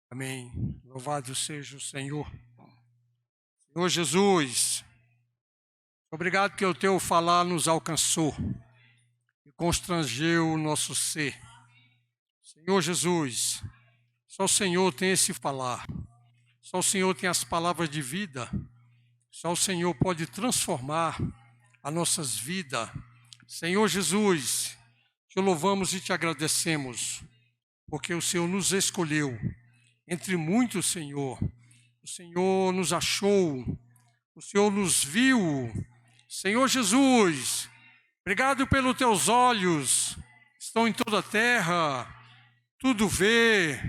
Amém. Louvado seja o Senhor. Senhor Jesus, obrigado que o teu falar nos alcançou e constrangeu o nosso ser. Senhor Jesus, só o Senhor tem esse falar. Só o Senhor tem as palavras de vida. Só o Senhor pode transformar as nossas vidas. Senhor Jesus, te louvamos e te agradecemos, porque o Senhor nos escolheu. Entre muitos, Senhor, o Senhor nos achou, o Senhor nos viu. Senhor Jesus, obrigado pelos teus olhos, estão em toda a terra, tudo vê.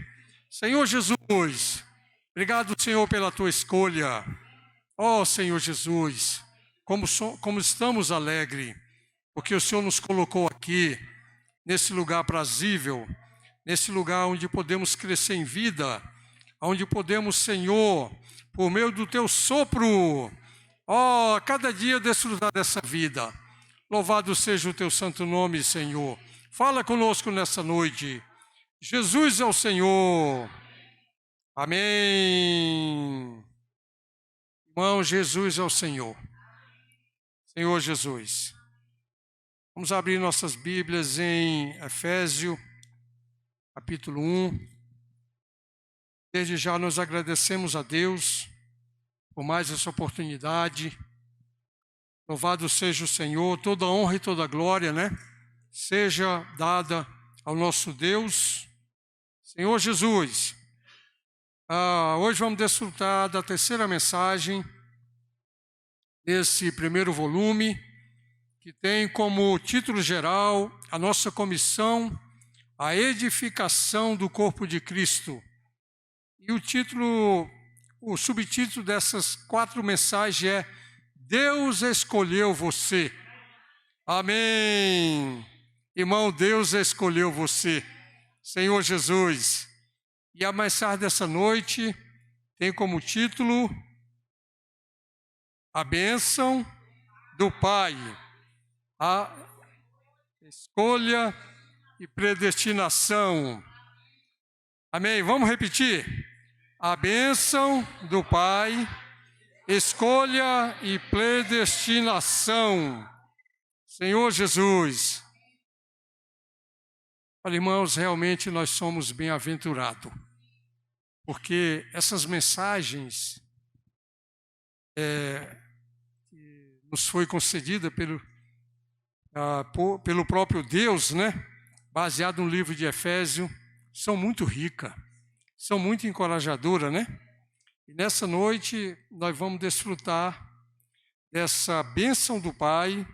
Senhor Jesus, obrigado, Senhor, pela tua escolha. Ó Senhor Jesus, como estamos alegres, porque o Senhor nos colocou aqui, nesse lugar prazível, nesse lugar onde podemos crescer em vida, onde podemos, Senhor, por meio do teu sopro, cada dia desfrutar dessa vida. Louvado seja o teu santo nome, Senhor. Fala conosco nessa noite. Jesus é o Senhor. Amém. Irmão, Jesus é o Senhor. Senhor Jesus. Vamos abrir nossas Bíblias em Efésios, capítulo 1. Desde já nós agradecemos a Deus por mais essa oportunidade. Louvado seja o Senhor, toda honra e toda glória, seja dada ao nosso Deus. Senhor Jesus, hoje vamos desfrutar da terceira mensagem desse primeiro volume, que tem como título geral a nossa comissão, a edificação do corpo de Cristo. E o subtítulo dessas 4 mensagens é Deus escolheu você. Amém. Irmão, Deus escolheu você. Senhor Jesus. E a mensagem dessa noite tem como título a bênção do Pai. A escolha e predestinação. Amém? Vamos repetir? A bênção do Pai, escolha e predestinação. Senhor Jesus. Olha, irmãos, realmente nós somos bem-aventurados, porque essas mensagens que nos foi concedida pelo próprio Deus, baseado no livro de Efésios, são muito ricas, são muito encorajadoras, E nessa noite nós vamos desfrutar dessa bênção do Pai,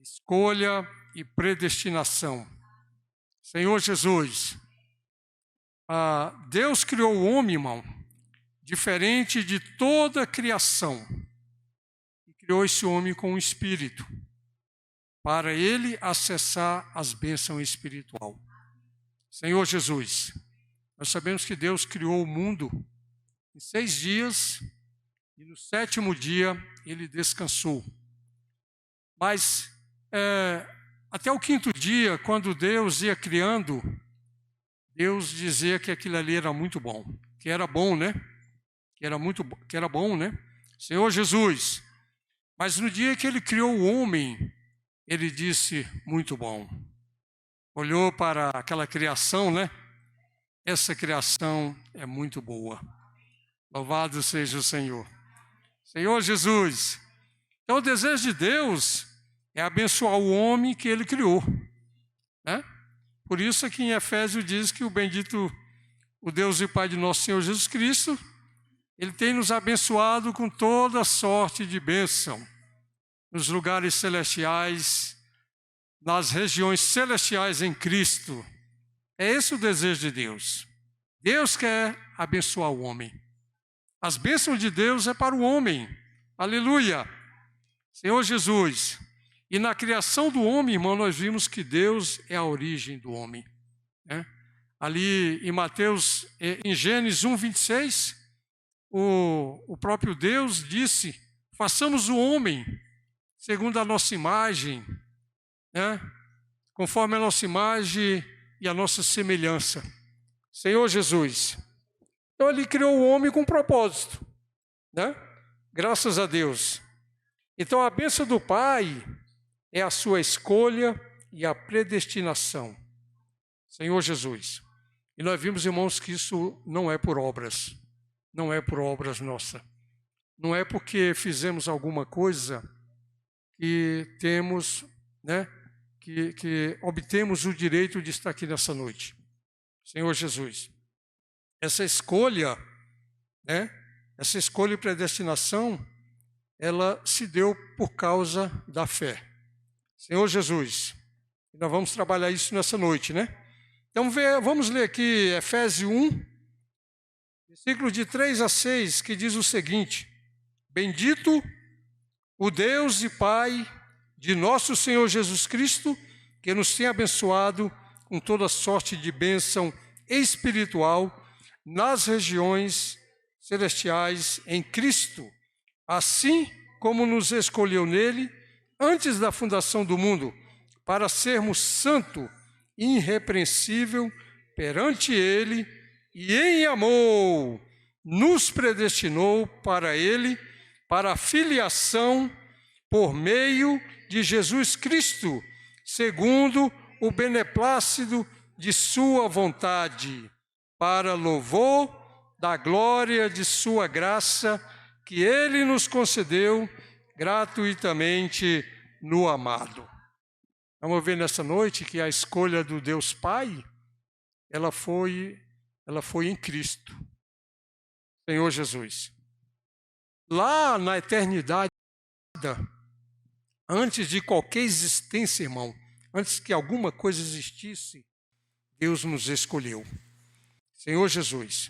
escolha e predestinação. Senhor Jesus, Deus criou o homem, irmão, diferente de toda a criação, e criou esse homem com um espírito, para ele acessar as bênçãos espirituais. Senhor Jesus, nós sabemos que Deus criou o mundo em 6 dias e no 7º dia ele descansou. Mas até o 5º dia, quando Deus ia criando, Deus dizia que aquilo ali era muito bom, que era bom, que era bom, Senhor Jesus, mas no dia que ele criou o homem, ele disse, muito bom. Olhou para aquela criação, Essa criação é muito boa. Louvado seja o Senhor. Senhor Jesus. Então o desejo de Deus é abençoar o homem que ele criou. Por isso aqui em Efésios diz que o bendito, o Deus e Pai de nosso Senhor Jesus Cristo, ele tem nos abençoado com toda sorte de bênção nos lugares celestiais, nas regiões celestiais em Cristo. É esse o desejo de Deus. Deus quer abençoar o homem. As bênçãos de Deus é para o homem. Aleluia. Senhor Jesus. E na criação do homem, irmão, nós vimos que Deus é a origem do homem. Ali em Mateus, em Gênesis 1:26, o próprio Deus disse, façamos o homem segundo a nossa imagem, conforme a nossa imagem e a nossa semelhança. Senhor Jesus, Então ele criou o homem com propósito, né? Graças a Deus. Então a bênção do Pai é a sua escolha e a predestinação. Senhor Jesus. E nós vimos, irmãos, que isso não é por obras. Não é por obras nossas. Não é porque fizemos alguma coisa que temos, né, que obtemos o direito de estar aqui nessa noite. Senhor Jesus. Essa escolha, né, essa escolha e predestinação, ela se deu por causa da fé. Senhor Jesus. E nós vamos trabalhar isso nessa noite, né? Então vamos ler aqui Efésios 1, versículos de 3 a 6, que diz o seguinte: Bendito o Deus e Pai de nosso Senhor Jesus Cristo, que nos tem abençoado com toda sorte de bênção espiritual nas regiões celestiais em Cristo, assim como nos escolheu nele antes da fundação do mundo, para sermos santo e irrepreensível perante ele, e em amor nos predestinou para ele, para a filiação por meio de Jesus Cristo, segundo o beneplácito de sua vontade, para louvor da glória de sua graça, que ele nos concedeu gratuitamente no amado. Vamos ver nessa noite que a escolha do Deus Pai, ela foi em Cristo, Senhor Jesus. Lá na eternidade, antes de qualquer existência, irmão, antes que alguma coisa existisse, Deus nos escolheu, Senhor Jesus.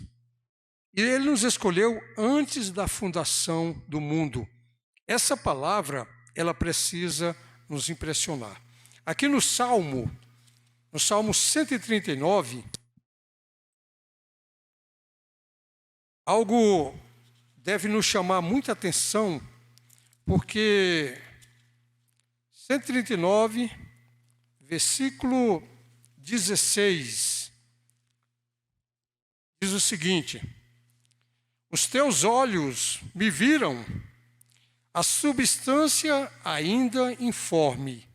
E Ele nos escolheu antes da fundação do mundo. Essa palavra, ela precisa nos impressionar. Aqui no Salmo 139, algo deve nos chamar muita atenção, porque 139, versículo 16, diz o seguinte: Os teus olhos me viram, a substância ainda informe.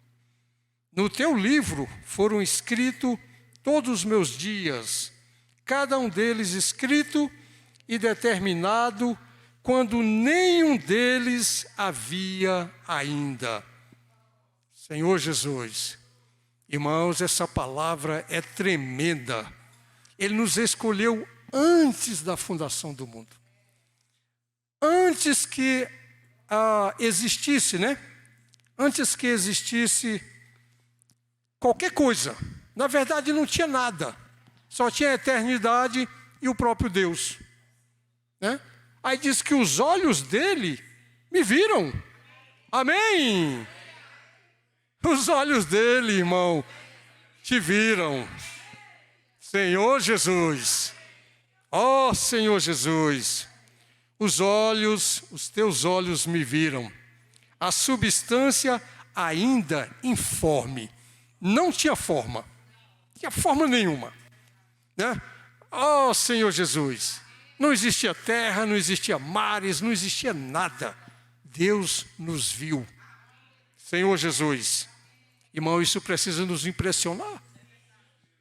No teu livro foram escritos todos os meus dias, cada um deles escrito e determinado, quando nenhum deles havia ainda. Senhor Jesus, irmãos, essa palavra é tremenda. Ele nos escolheu antes da fundação do mundo. Antes que existisse, né? Antes que existisse qualquer coisa. Na verdade, não tinha nada. Só tinha a eternidade e o próprio Deus, né? Aí diz que os olhos dele me viram. Amém? Os olhos dele, irmão, te viram. Senhor Jesus. Ó Senhor Jesus. Os teus olhos me viram. A substância ainda informe. Não tinha forma. Não tinha forma nenhuma, né? Ó Senhor Jesus. Não existia terra, não existia mares, não existia nada. Deus nos viu. Senhor Jesus. Irmão, isso precisa nos impressionar,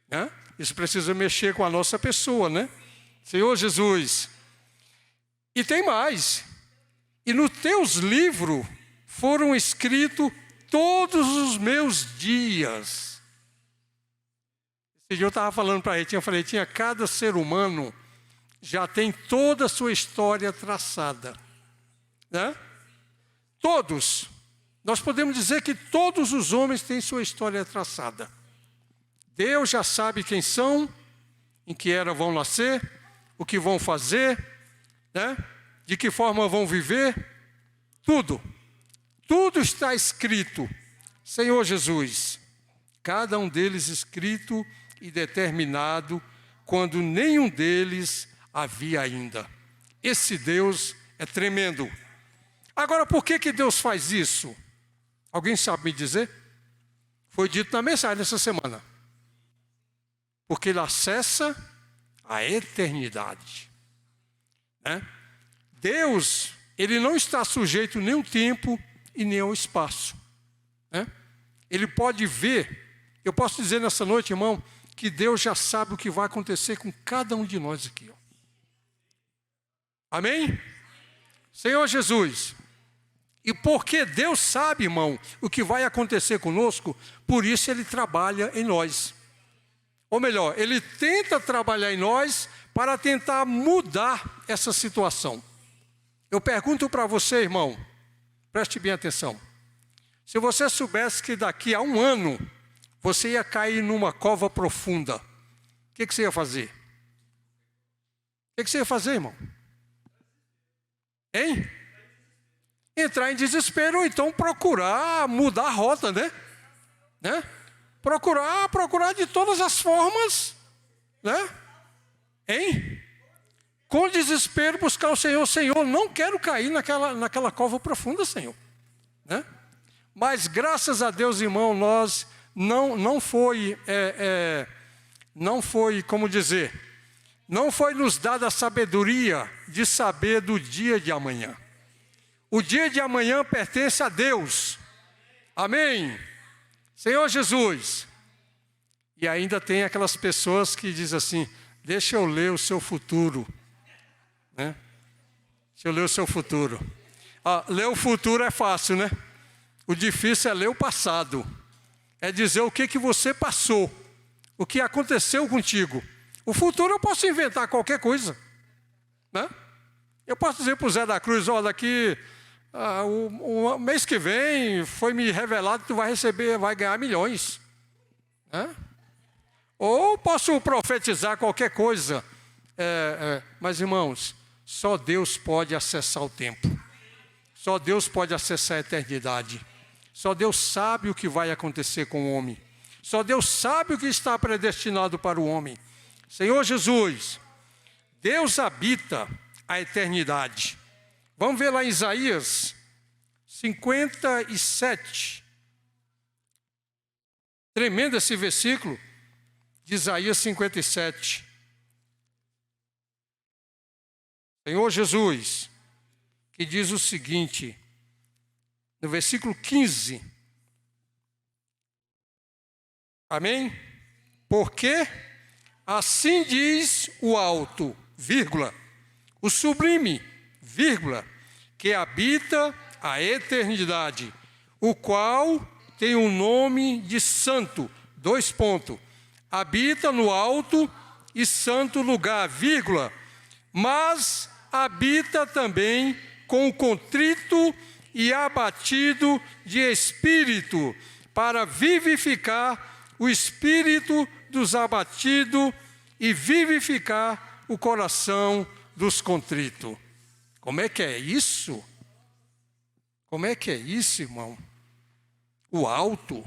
né? Isso precisa mexer com a nossa pessoa, né? Senhor Jesus. E tem mais. E nos teus livros foram escritos todos os meus dias. Esse dia eu estava falando para ele, tinha cada ser humano já tem toda a sua história traçada, né? Todos. Nós podemos dizer que todos os homens têm sua história traçada. Deus já sabe quem são, em que era vão nascer, o que vão fazer, né? De que forma vão viver, tudo. Tudo está escrito. Senhor Jesus, cada um deles escrito e determinado, quando nenhum deles havia ainda. Esse Deus é tremendo. Agora, por que Deus faz isso? Alguém sabe me dizer? Foi dito na mensagem dessa semana. Porque Ele acessa a eternidade. né? Deus, ele não está sujeito nem ao tempo e nem ao espaço, né? Ele pode ver. Eu posso dizer nessa noite, irmão, que Deus já sabe o que vai acontecer com cada um de nós aqui, ó. Amém? Senhor Jesus. E porque Deus sabe, irmão, o que vai acontecer conosco, por isso Ele trabalha em nós. Ou melhor, Ele tenta trabalhar em nós para tentar mudar essa situação. Eu pergunto para você, irmão, preste bem atenção. Se você soubesse que daqui a 1 ano você ia cair numa cova profunda, o que você ia fazer? O que você ia fazer, irmão? Hein? Entrar em desespero, ou então procurar mudar a rota, né? Procurar de todas as formas, né? Hein? Com desespero buscar o Senhor. Senhor, não quero cair naquela cova profunda, Senhor, né? Mas graças a Deus, irmão, nós não foi, como dizer, não foi nos dada a sabedoria de saber do dia de amanhã. O dia de amanhã pertence a Deus. Amém? Senhor Jesus. E ainda tem aquelas pessoas que dizem assim, deixa eu ler o seu futuro, né? Deixa eu ler o seu futuro. Ler o futuro é fácil, né? O difícil é ler o passado. É dizer o que você passou, o que aconteceu contigo. O futuro eu posso inventar qualquer coisa, né? Eu posso dizer para o Zé da Cruz, olha, daqui o mês que vem foi me revelado que tu vai ganhar milhões, né? Ou posso profetizar qualquer coisa. Mas, irmãos, só Deus pode acessar o tempo. Só Deus pode acessar a eternidade. Só Deus sabe o que vai acontecer com o homem. Só Deus sabe o que está predestinado para o homem. Senhor Jesus, Deus habita a eternidade. Vamos ver lá em Isaías 57. Tremendo esse versículo de Isaías 57. Senhor Jesus, que diz o seguinte, no versículo 15. Amém? Porque assim diz o alto, vírgula, o sublime, vírgula, que habita a eternidade, o qual tem o nome de santo, 2 pontos, habita no alto e santo lugar, vírgula, mas habita também com o contrito e abatido de espírito, para vivificar o espírito dos abatidos e vivificar o coração dos contritos. Como é que é isso? Como é que é isso, irmão? O alto,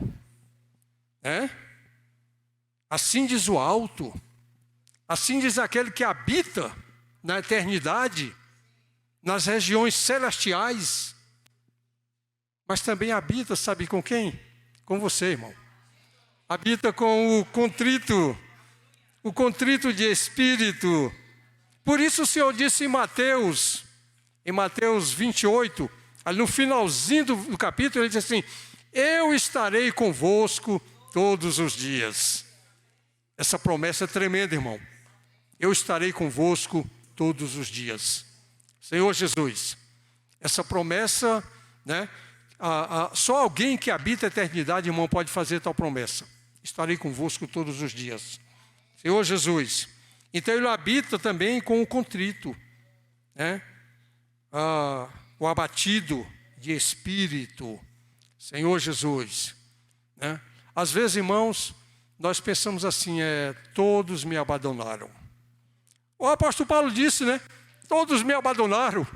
né? Assim diz o alto, assim diz aquele que habita na eternidade, nas regiões celestiais, mas também habita, sabe com quem? Com você, irmão. Habita com o contrito de espírito. Por isso o Senhor disse em Mateus 28, ali no finalzinho do capítulo, ele diz assim, eu estarei convosco todos os dias. Essa promessa é tremenda, irmão. Eu estarei convosco todos os dias. Senhor Jesus, essa promessa, né? Só alguém que habita a eternidade, irmão, pode fazer tal promessa. Estarei convosco todos os dias. Senhor Jesus. Então Ele habita também com o contrito, né? O abatido de espírito. Senhor Jesus, né? Às vezes, irmãos, nós pensamos assim, todos me abandonaram. O apóstolo Paulo disse, né? Todos me abandonaram.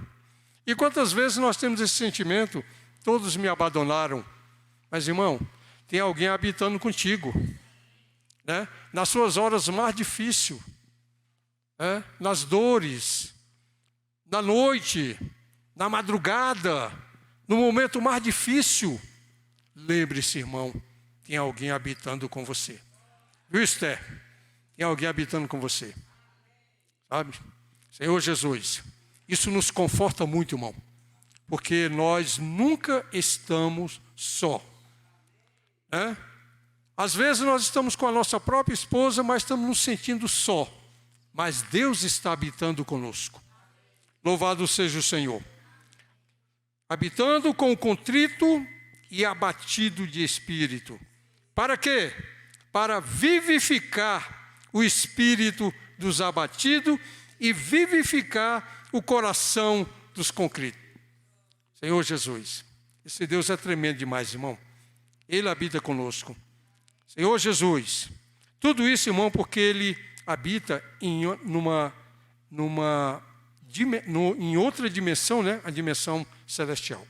E quantas vezes nós temos esse sentimento? Todos me abandonaram. Mas, irmão, tem alguém habitando contigo, né? Nas suas horas mais difíceis, né? Nas dores, na noite, na madrugada, no momento mais difícil. Lembre-se, irmão, tem alguém habitando com você. Viu, Esther? Tem alguém habitando com você. Sabe? Senhor Jesus. Isso nos conforta muito, irmão, porque nós nunca estamos só, né? Às vezes nós estamos com a nossa própria esposa, mas estamos nos sentindo só. Mas Deus está habitando conosco. Louvado seja o Senhor. Habitando com o contrito e abatido de espírito. Para quê? Para vivificar o espírito dos abatidos e vivificar o coração dos contritos. Senhor Jesus, esse Deus é tremendo demais, irmão. Ele habita conosco. Senhor Jesus, tudo isso, irmão, porque Ele habita em outra dimensão, né? A dimensão celestial.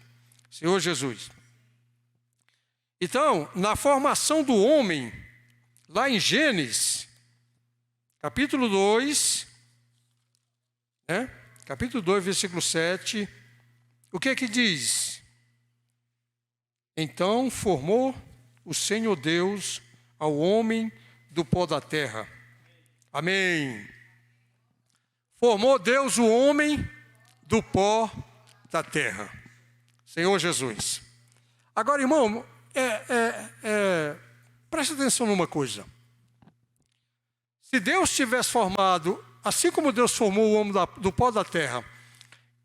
Senhor Jesus. Então, na formação do homem, lá em Gênesis, capítulo 2, né? Capítulo 2, versículo 7, o que é que diz? Então formou o Senhor Deus ao homem do pó da terra. Amém. Formou Deus o homem do pó da terra. Senhor Jesus. Agora, irmão, preste atenção numa coisa. Se Deus tivesse formado, assim como Deus formou o homem do pó da terra,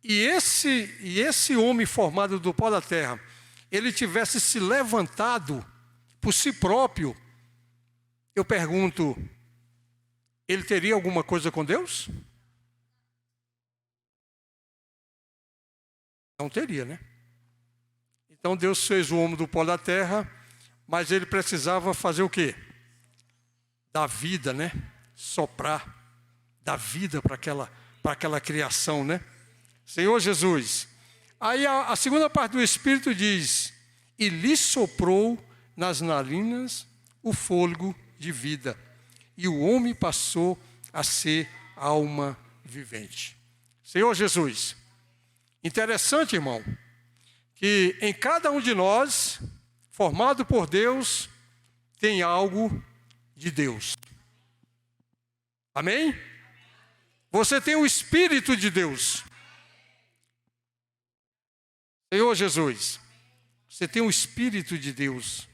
e esse homem formado do pó da terra, ele tivesse se levantado por si próprio, eu pergunto, ele teria alguma coisa com Deus? Não teria, né? Então Deus fez o homem do pó da terra, mas ele precisava fazer o quê? Dar vida, né? Soprar, dar vida para aquela criação, né? Senhor Jesus. Aí a segunda parte do Espírito diz, e lhe soprou nas narinas o fôlego de vida, e o homem passou a ser alma vivente. Senhor Jesus, interessante, irmão, que em cada um de nós, formado por Deus, tem algo de Deus. Amém? Você tem o Espírito de Deus. Senhor Jesus, você tem o Espírito de Deus.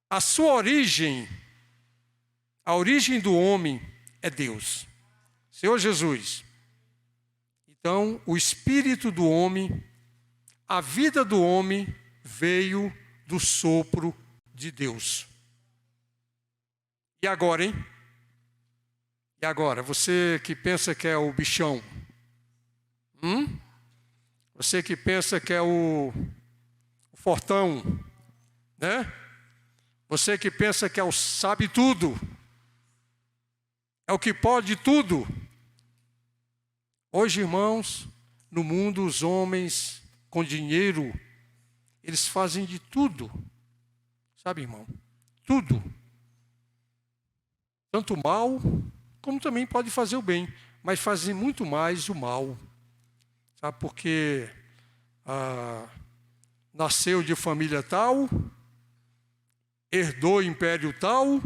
A sua origem, a origem do homem é Deus. Senhor Jesus, então o Espírito do homem, a vida do homem veio do sopro de Deus. E agora, hein? E agora, você que pensa que é o bichão, você que pensa que é o fortão, né? Você que pensa que é o sabe tudo, é o que pode tudo. Hoje, irmãos, no mundo os homens com dinheiro, eles fazem de tudo. Sabe, irmão? Tudo. Tanto o mal, como também pode fazer o bem, mas fazem muito mais o mal. Sabe, porque nasceu de família tal, herdou império tal,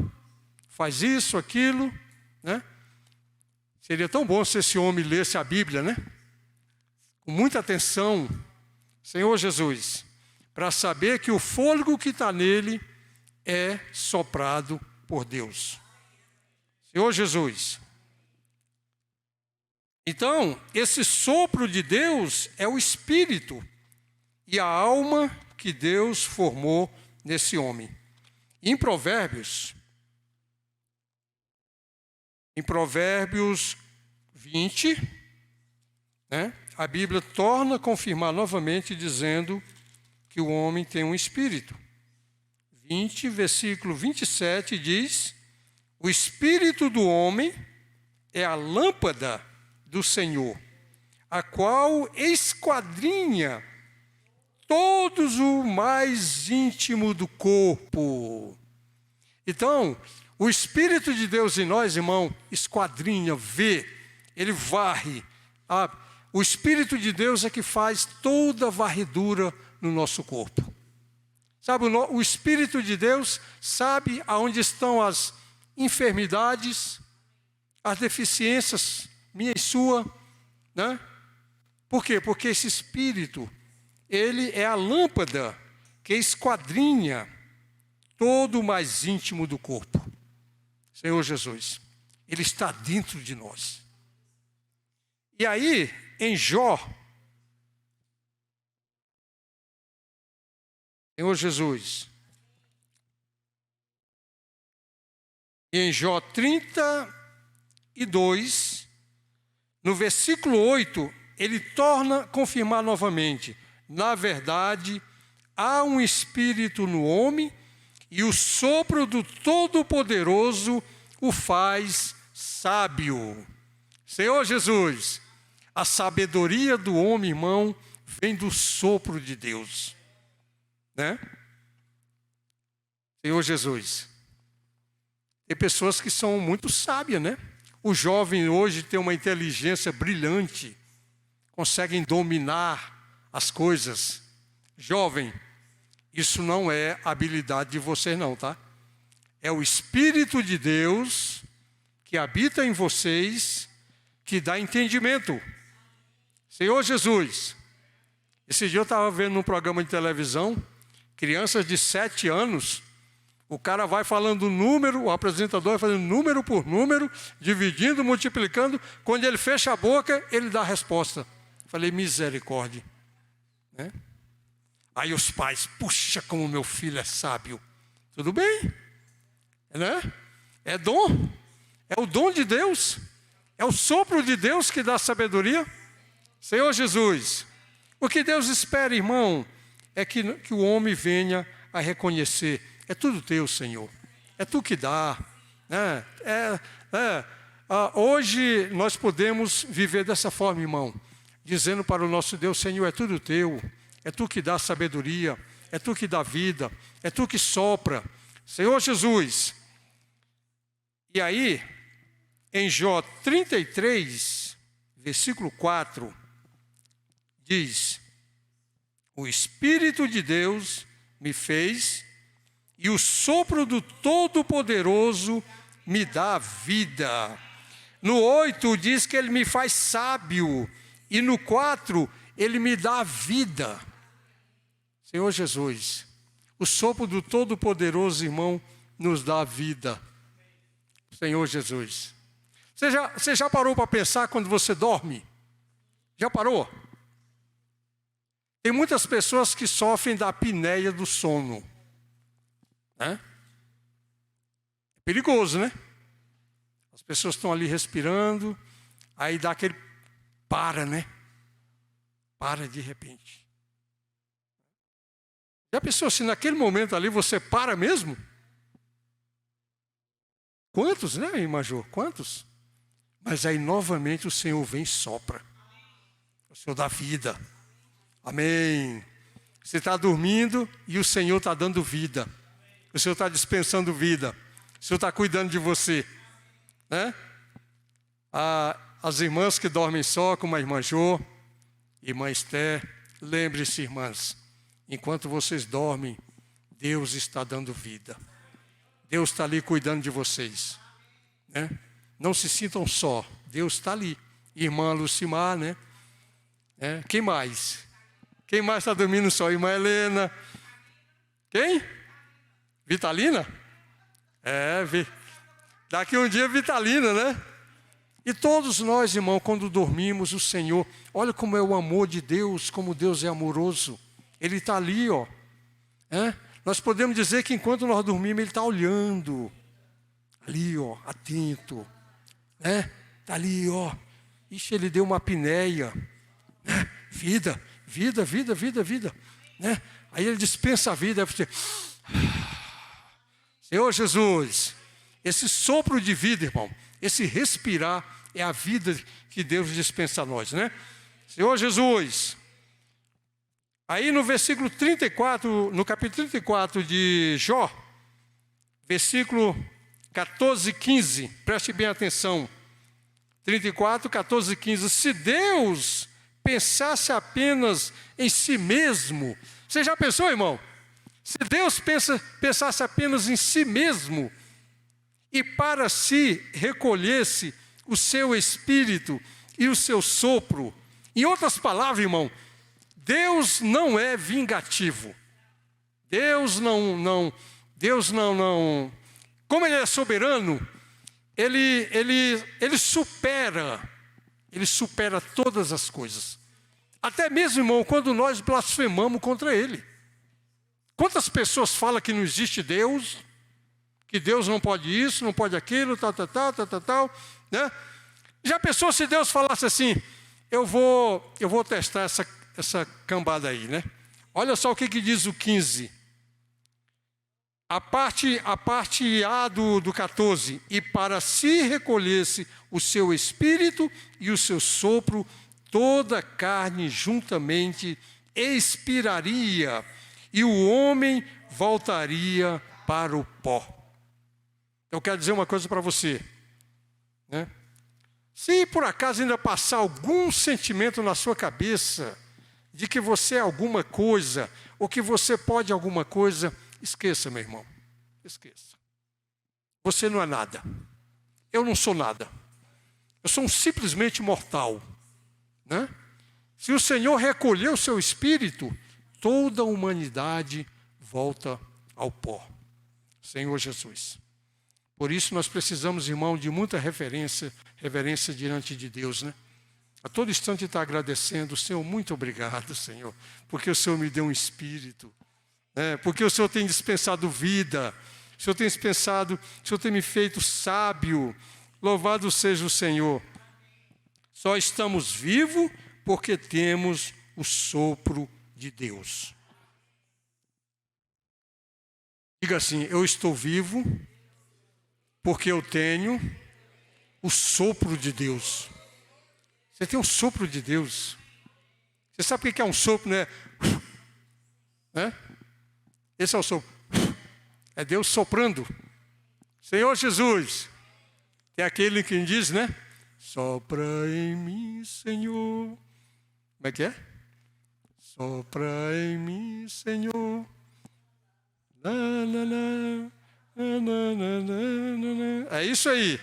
faz isso, aquilo, né? Seria tão bom se esse homem lesse a Bíblia, né? Com muita atenção, Senhor Jesus, para saber que o fôlego que está nele é soprado por Deus. Senhor Jesus. Então, esse sopro de Deus é o Espírito e a alma que Deus formou nesse homem. Em Provérbios 20, né, a Bíblia torna a confirmar novamente, dizendo que o homem tem um espírito. 20, versículo 27 diz, o espírito do homem é a lâmpada do Senhor, a qual esquadrinha todos o mais íntimo do corpo. Então, o Espírito de Deus em nós, irmão, esquadrinha, vê, ele varre. O Espírito de Deus é que faz toda a varredura no nosso corpo. Sabe, o Espírito de Deus sabe aonde estão as enfermidades, as deficiências, minha e sua, né? Por quê? Porque esse Espírito, ele é a lâmpada que esquadrinha todo o mais íntimo do corpo. Senhor Jesus, ele está dentro de nós. E aí, em Jó, Senhor Jesus, em Jó 32, no versículo 8, ele torna a confirmar novamente: na verdade, há um espírito no homem, e o sopro do Todo-Poderoso o faz sábio. Senhor Jesus, a sabedoria do homem, irmão, vem do sopro de Deus, né? Senhor Jesus, tem pessoas que são muito sábias, né? O jovem hoje tem uma inteligência brilhante, conseguem dominar as coisas. Jovem, isso não é habilidade de vocês não, tá? É o Espírito de Deus que habita em vocês, que dá entendimento. Senhor Jesus, esse dia eu estava vendo num programa de televisão, crianças de 7 anos, o cara vai falando número, o apresentador vai fazendo número por número, dividindo, multiplicando. Quando ele fecha a boca, ele dá a resposta. Falei, misericórdia, né? Aí os pais, puxa, como meu filho é sábio. Tudo bem, né? É dom, é o dom de Deus, é o sopro de Deus que dá sabedoria. Senhor Jesus, o que Deus espera, irmão, é que o homem venha a reconhecer: é tudo teu, Senhor, é tu que dá, né? Hoje nós podemos viver dessa forma, irmão, dizendo para o nosso Deus: Senhor, é tudo teu, é tu que dá sabedoria, é tu que dá vida, é tu que sopra, Senhor Jesus. E aí, em Jó 33, versículo 4, diz: o Espírito de Deus me fez, e o sopro do Todo-Poderoso me dá vida. No 8 diz que ele me faz sábio, e no 4 ele me dá vida. Senhor Jesus, o sopro do Todo-Poderoso, irmão, nos dá vida. Senhor Jesus, você já parou para pensar quando você dorme? Já parou? Tem muitas pessoas que sofrem da apneia do sono, né? É perigoso, né? As pessoas estão ali respirando, aí dá aquele né? Para de repente. Já pensou se naquele momento ali você para mesmo? Quantos, né, irmã Jô? Quantos? Mas aí novamente o Senhor vem e sopra. O Senhor dá vida. Amém. Você está dormindo e o Senhor está dando vida. O Senhor está dispensando vida. O Senhor está cuidando de você, né? As irmãs que dormem só, como a irmã Jô, irmã Esther, lembre-se, irmãs, enquanto vocês dormem, Deus está dando vida. Deus está ali cuidando de vocês, né? Não se sintam só, Deus está ali. Irmã Lucimar, né? Quem mais? Quem mais está dormindo só? Irmã Helena. Quem? Vitalina? Daqui um dia Vitalina, né? E todos nós, irmão, quando dormimos, o Senhor, olha como é o amor de Deus, como Deus é amoroso. Ele está ali, ó. Nós podemos dizer que enquanto nós dormimos, Ele está olhando. Ali, ó, atento. Está ali, ó. Ixi, Ele deu uma apneia. Vida, vida, vida, vida, vida. Aí Ele dispensa a vida. Aí você... Senhor Jesus, esse sopro de vida, irmão, esse respirar é a vida que Deus dispensa a nós, né? Senhor Jesus. Aí no versículo 34, no capítulo 34 de Jó, versículo 14 e 15, preste bem atenção. 34, 14 e 15. Se Deus pensasse apenas em si mesmo, você já pensou, irmão? Se Deus pensasse apenas em si mesmo, e para si recolhesse o seu espírito e o seu sopro. Em outras palavras, irmão, Deus não é vingativo. Deus não, como Ele é soberano, Ele supera todas as coisas. Até mesmo, irmão, quando nós blasfemamos contra Ele. Quantas pessoas falam que não existe Deus, que Deus não pode isso, não pode aquilo, tal, né? Já pensou se Deus falasse assim, eu vou testar essa cambada aí, né? Olha só o que diz o 15. A parte A do 14. E para si recolhesse o seu espírito e o seu sopro, toda a carne juntamente expiraria, e o homem voltaria para o pó. Eu quero dizer uma coisa para você, né? Se por acaso ainda passar algum sentimento na sua cabeça de que você é alguma coisa, ou que você pode alguma coisa, esqueça, meu irmão, esqueça. Você não é nada. Eu não sou nada. Eu sou simplesmente mortal, né? Se o Senhor recolher o seu espírito, toda a humanidade volta ao pó. Senhor Jesus. Por isso nós precisamos, irmão, de muita reverência diante de Deus, né? A todo instante está agradecendo, Senhor, muito obrigado, Senhor, porque o Senhor me deu um espírito, né? Porque o Senhor tem dispensado vida, o Senhor tem dispensado, o Senhor tem me feito sábio, louvado seja o Senhor. Só estamos vivos porque temos o sopro de Deus. Diga assim, eu estou vivo porque eu tenho o sopro de Deus. Você tem um sopro de Deus. Você sabe o que é um sopro, né? Esse é o sopro. É Deus soprando. Senhor Jesus. Tem aquele que diz, né? Sopra em mim, Senhor. Como é que é? Sopra em mim, Senhor. É isso aí.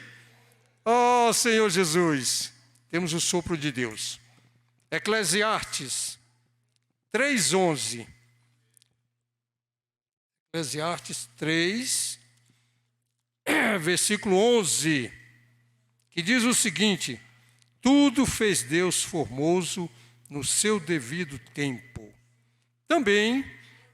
Oh, Senhor Jesus. Temos o sopro de Deus. Eclesiastes 3:11. Eclesiastes 3, versículo 11, que diz o seguinte: tudo fez Deus formoso no seu devido tempo. Também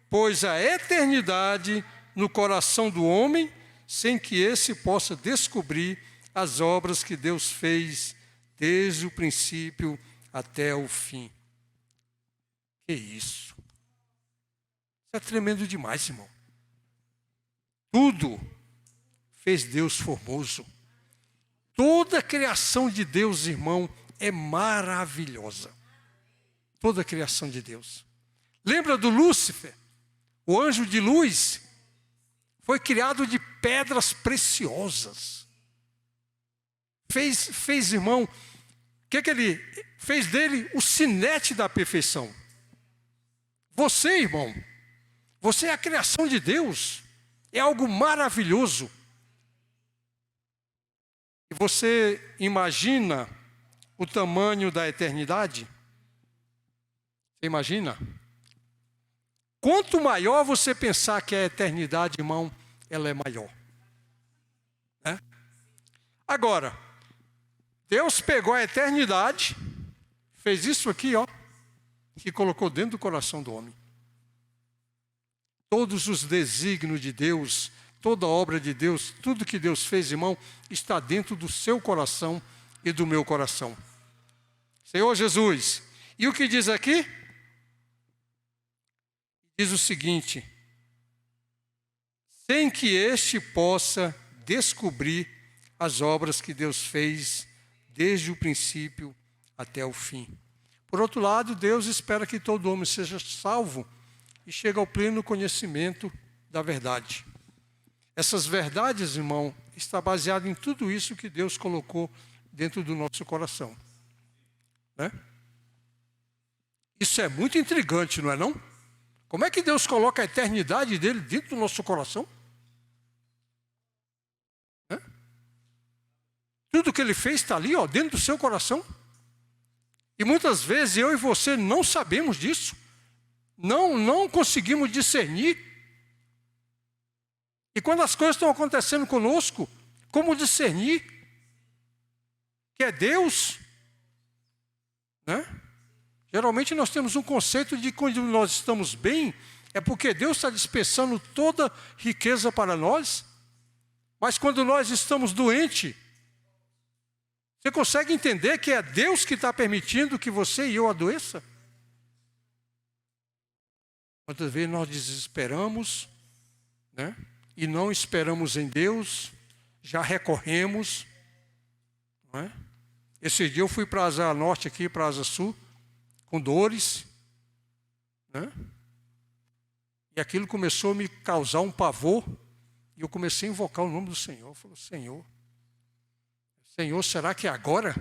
pôs a eternidade no coração do homem, sem que esse possa descobrir as obras que Deus fez desde o princípio até o fim. Que isso? Isso é tremendo demais, irmão. Tudo fez Deus formoso. Toda a criação de Deus, irmão, é maravilhosa. Toda a criação de Deus. Lembra do Lúcifer? O anjo de luz foi criado de pedras preciosas. Fez, irmão, o que ele fez dele? O sinete da perfeição. Você, irmão, você é a criação de Deus. É algo maravilhoso. E você imagina o tamanho da eternidade? Você imagina? Quanto maior você pensar que é a eternidade, irmão, ela é maior. Né? Agora, Deus pegou a eternidade, fez isso aqui, ó, e colocou dentro do coração do homem. Todos os desígnios de Deus, toda a obra de Deus, tudo que Deus fez, irmão, está dentro do seu coração e do meu coração. Senhor Jesus. E o que diz aqui? Diz o seguinte: sem que este possa descobrir as obras que Deus fez desde o princípio até o fim. Por outro lado, Deus espera que todo homem seja salvo e chegue ao pleno conhecimento da verdade. Essas verdades, irmão, está baseado em tudo isso que Deus colocou dentro do nosso coração. Né? Isso é muito intrigante, não é não? Como é que Deus coloca a eternidade dele dentro do nosso coração? Tudo que ele fez está ali, ó, dentro do seu coração. E muitas vezes eu e você não sabemos disso. Não conseguimos discernir. E quando as coisas estão acontecendo conosco, como discernir que é Deus? Né? Geralmente nós temos um conceito de que quando nós estamos bem, é porque Deus está dispensando toda riqueza para nós. Mas quando nós estamos doentes, você consegue entender que é Deus que está permitindo que você e eu adoeça? Muitas vezes nós desesperamos, né? E não esperamos em Deus, já recorremos. Não é? Esse dia eu fui para a Asa Norte aqui, para a Asa Sul, com dores, né? E aquilo começou a me causar um pavor, e eu comecei a invocar o nome do Senhor. Eu falei, Senhor, será que é agora?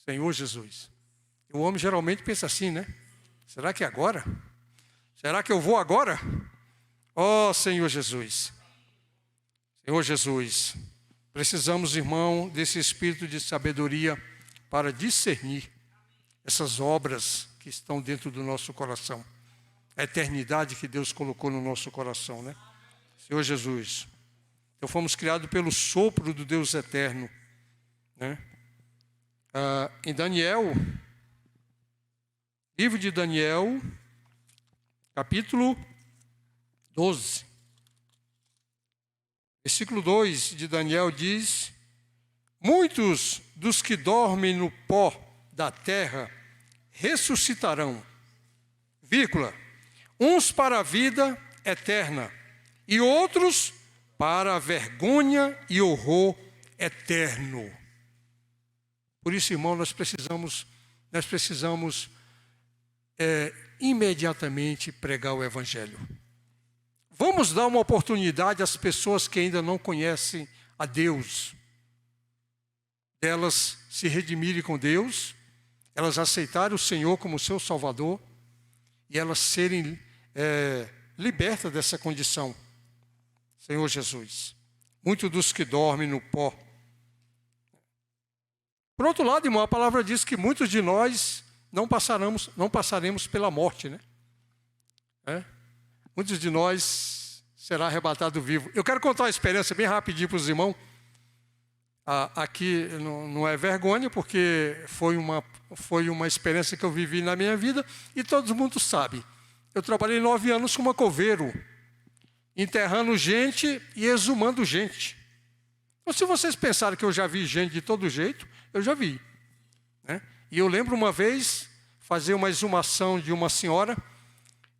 Senhor Jesus. E o homem geralmente pensa assim, né? Será que é agora? Será que eu vou agora? Oh, Senhor Jesus. Senhor Jesus, precisamos, irmão, desse espírito de sabedoria para discernir essas obras que estão dentro do nosso coração. A eternidade que Deus colocou no nosso coração, né? Senhor Jesus. Então fomos criados pelo sopro do Deus eterno, né? Em Daniel, livro de Daniel, capítulo 12, versículo 2 de Daniel diz: muitos dos que dormem no pó da terra ressuscitarão, vírgula, uns para a vida eterna e outros para a vergonha e horror eterno. Por isso, irmão, nós precisamos imediatamente pregar o Evangelho. Vamos dar uma oportunidade às pessoas que ainda não conhecem a Deus, delas se redimirem com Deus, elas aceitarem o Senhor como seu Salvador e elas serem libertas dessa condição. Senhor Jesus, muitos dos que dormem no pó. Por outro lado, irmão, a palavra diz que muitos de nós não passaremos pela morte, né? Muitos de nós será arrebatado vivo. Eu quero contar uma experiência bem rapidinho para os irmãos. Aqui não é vergonha, porque foi uma experiência que eu vivi na minha vida e todo mundo sabe. Eu trabalhei 9 anos como coveiro, enterrando gente e exumando gente. Então, se vocês pensarem que eu já vi gente de todo jeito, eu já vi, né? E eu lembro uma vez fazer uma exumação de uma senhora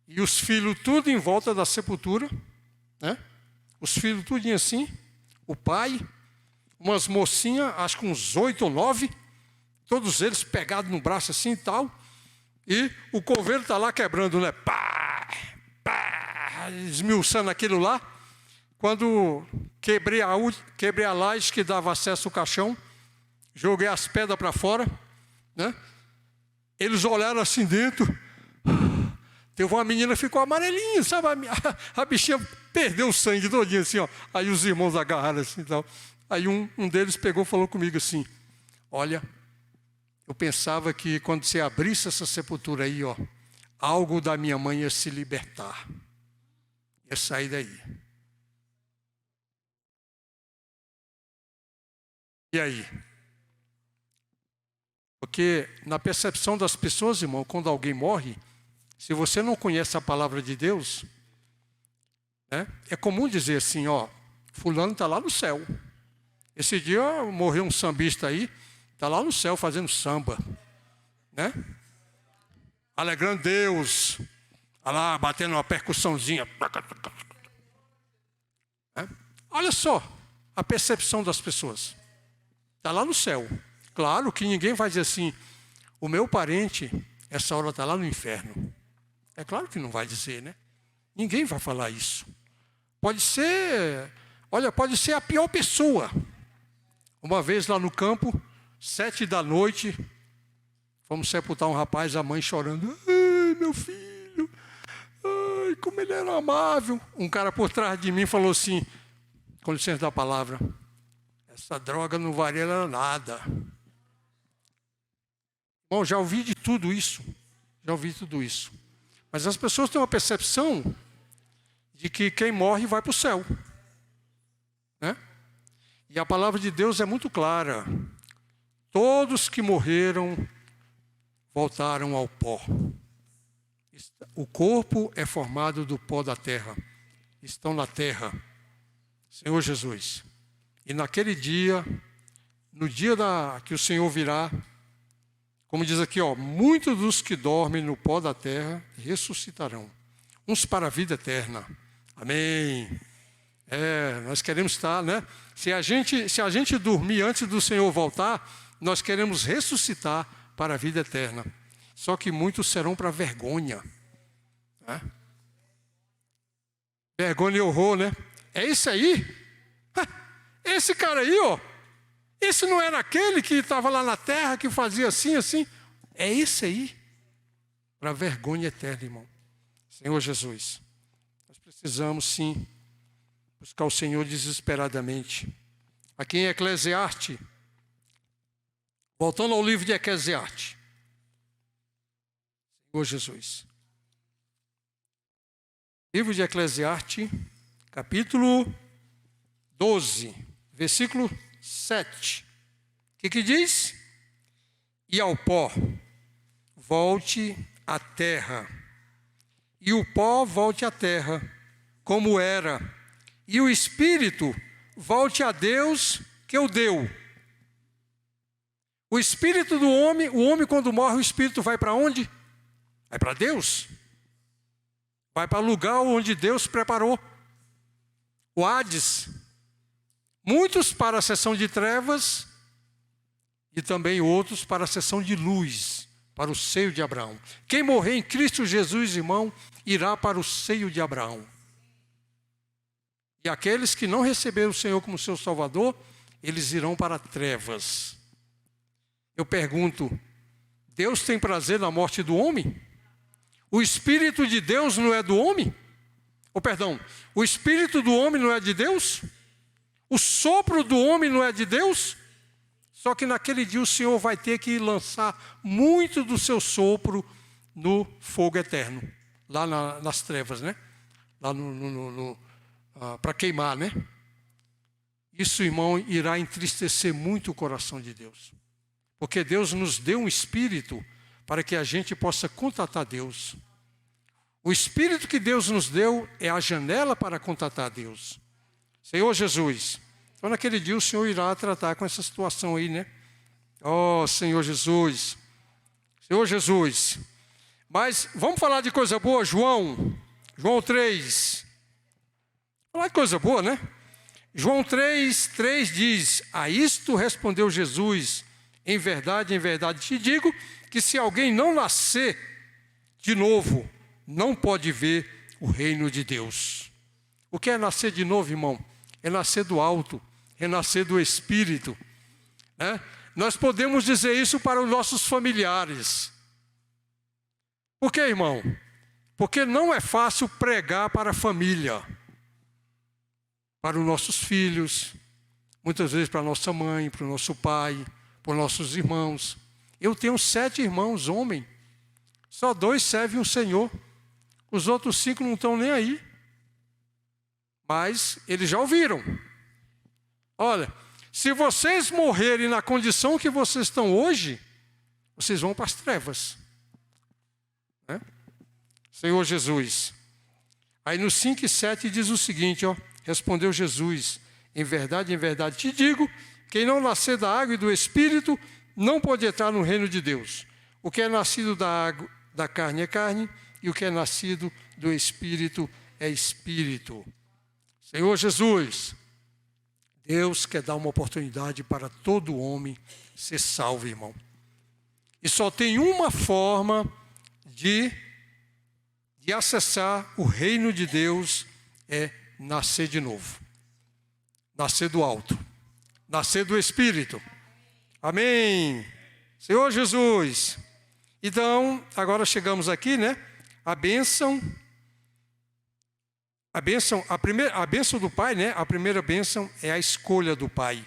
e os filhos tudo em volta da sepultura, né? Os filhos tudinho assim, o pai, umas mocinhas, acho que uns 8 ou 9, todos eles pegados no braço assim e tal, e o coveiro está lá quebrando, né? Pá, pá, esmiuçando aquilo lá. Quando quebrei a laje que dava acesso ao caixão, joguei as pedras para fora, né? Eles olharam assim dentro. Teve uma menina que ficou amarelinha, sabe? A bichinha perdeu o sangue todinho assim, ó. Aí os irmãos agarraram assim e tal. Aí um deles pegou e falou comigo assim: olha, eu pensava que quando você abrisse essa sepultura aí, ó, algo da minha mãe ia se libertar, ia sair daí. E aí? Porque na percepção das pessoas, irmão, quando alguém morre, se você não conhece a palavra de Deus, né, é comum dizer assim, ó, fulano está lá no céu. Esse dia morreu um sambista aí, está lá no céu fazendo samba, né? Alegrando Deus, tá lá batendo uma percussãozinha. Né? Olha só a percepção das pessoas. Está lá no céu. Claro que ninguém vai dizer assim, o meu parente, essa hora está lá no inferno. É claro que não vai dizer, né? Ninguém vai falar isso. Pode ser a pior pessoa. Uma vez lá no campo, 7 da noite, fomos sepultar um rapaz, a mãe chorando. Ai, meu filho, ai, como ele era amável. Um cara por trás de mim falou assim, com licença da palavra, essa droga não valia nada. Bom, já ouvi de tudo isso. Já ouvi tudo isso. Mas as pessoas têm uma percepção de que quem morre vai para o céu, né? E a palavra de Deus é muito clara. Todos que morreram voltaram ao pó. O corpo é formado do pó da terra. Estão na terra. Senhor Jesus. E naquele dia, no dia que o Senhor virá, como diz aqui, muitos dos que dormem no pó da terra ressuscitarão, uns para a vida eterna. Amém. Nós queremos estar, né? Se a gente dormir antes do Senhor voltar, nós queremos ressuscitar para a vida eterna. Só que muitos serão para vergonha. Né? Vergonha e horror, né? É isso aí? Esse cara aí, esse não era aquele que estava lá na terra, que fazia assim, assim? É esse aí. Para vergonha eterna, irmão. Senhor Jesus, nós precisamos sim buscar o Senhor desesperadamente. Aqui em Eclesiastes, voltando ao livro de Eclesiastes. Senhor Jesus. Livro de Eclesiastes, capítulo 12, versículo 7. O que diz? E ao pó volte à terra, e o pó volte à terra, como era, e o espírito volte a Deus que o deu. O espírito do homem, o homem quando morre, o espírito vai para onde? Vai para Deus. Vai para o lugar onde Deus preparou. O Hades. Muitos para a seção de trevas e também outros para a seção de luz, para o seio de Abraão. Quem morrer em Cristo Jesus, irmão, irá para o seio de Abraão. E aqueles que não receberam o Senhor como seu Salvador, eles irão para trevas. Eu pergunto, Deus tem prazer na morte do homem? O Espírito de Deus não é do homem? O Espírito do homem não é de Deus? O sopro do homem não é de Deus? Só que naquele dia o Senhor vai ter que lançar muito do seu sopro no fogo eterno. Lá nas trevas, né? Lá para queimar, né? Isso, irmão, irá entristecer muito o coração de Deus. Porque Deus nos deu um espírito para que a gente possa contatar Deus. O espírito que Deus nos deu é a janela para contatar Deus. Senhor Jesus, então naquele dia o Senhor irá tratar com essa situação aí, né? Senhor Jesus. Senhor Jesus. Mas vamos falar de coisa boa, João 3. Falar de coisa boa, né? João 3 diz, a isto respondeu Jesus, em verdade te digo, que se alguém não nascer de novo, não pode ver o reino de Deus. O que é nascer de novo, irmão? É nascer do alto, é nascer do Espírito. Né? Nós podemos dizer isso para os nossos familiares. Por quê, irmão? Porque não é fácil pregar para a família, para os nossos filhos, muitas vezes para a nossa mãe, para o nosso pai, para os nossos irmãos. Eu tenho 7 irmãos, homem. Só 2 servem o Senhor. Os outros 5 não estão nem aí. Mas eles já ouviram. Olha, se vocês morrerem na condição que vocês estão hoje, vocês vão para as trevas. Né? Senhor Jesus. Aí no 5 e 7 diz o seguinte, respondeu Jesus, em verdade te digo, quem não nascer da água e do Espírito, não pode entrar no reino de Deus. O que é nascido da água, da carne é carne, e o que é nascido do Espírito é Espírito. Senhor Jesus, Deus quer dar uma oportunidade para todo homem ser salvo, irmão. E só tem uma forma de acessar o reino de Deus, é nascer de novo. Nascer do alto. Nascer do Espírito. Amém. Senhor Jesus. Então, agora chegamos aqui, né? A bênção do Pai, né? A primeira bênção é a escolha do Pai.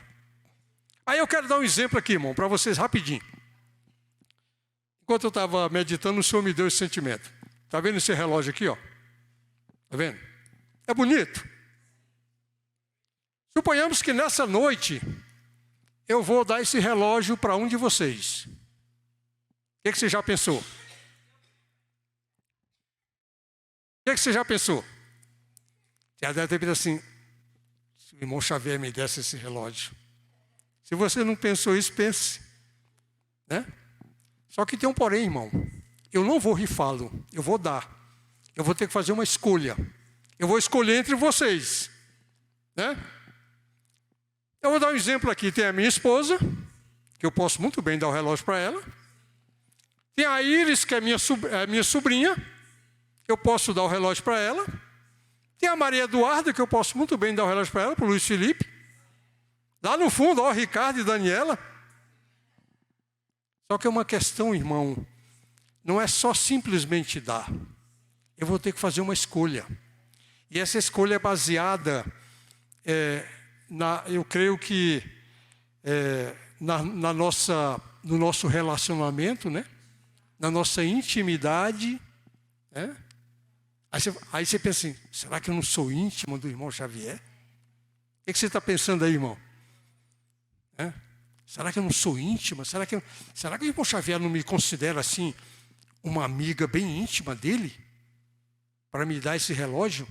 Aí eu quero dar um exemplo aqui, irmão, para vocês rapidinho. Enquanto eu estava meditando, o Senhor me deu esse sentimento. Está vendo esse relógio aqui, ó? Está vendo? É bonito. Suponhamos que nessa noite eu vou dar esse relógio para um de vocês. O que você já pensou? O que você já pensou? Já deve ter pensado assim, se o irmão Xavier me desse esse relógio. Se você não pensou isso, pense. Né? Só que tem um porém, irmão. Eu não vou rifá-lo, eu vou dar. Eu vou ter que fazer uma escolha. Eu vou escolher entre vocês. Né? Eu vou dar um exemplo aqui. Tem a minha esposa, que eu posso muito bem dar o relógio para ela. Tem a Iris, que é minha sobrinha, que eu posso dar o relógio para ela. Tem a Maria Eduarda, que eu posso muito bem dar o relógio para ela, para o Luiz Felipe. Lá no fundo, ó, Ricardo e Daniela. Só que é uma questão, irmão, não é só simplesmente dar. Eu vou ter que fazer uma escolha. E essa escolha é baseada, eu creio que no nosso relacionamento, né? Na nossa intimidade. Né? Aí você pensa assim, será que eu não sou íntimo do irmão Xavier? O que você está pensando aí, irmão? Será que eu não sou íntima? Será que o irmão Xavier não me considera assim uma amiga bem íntima dele? Para me dar esse relógio?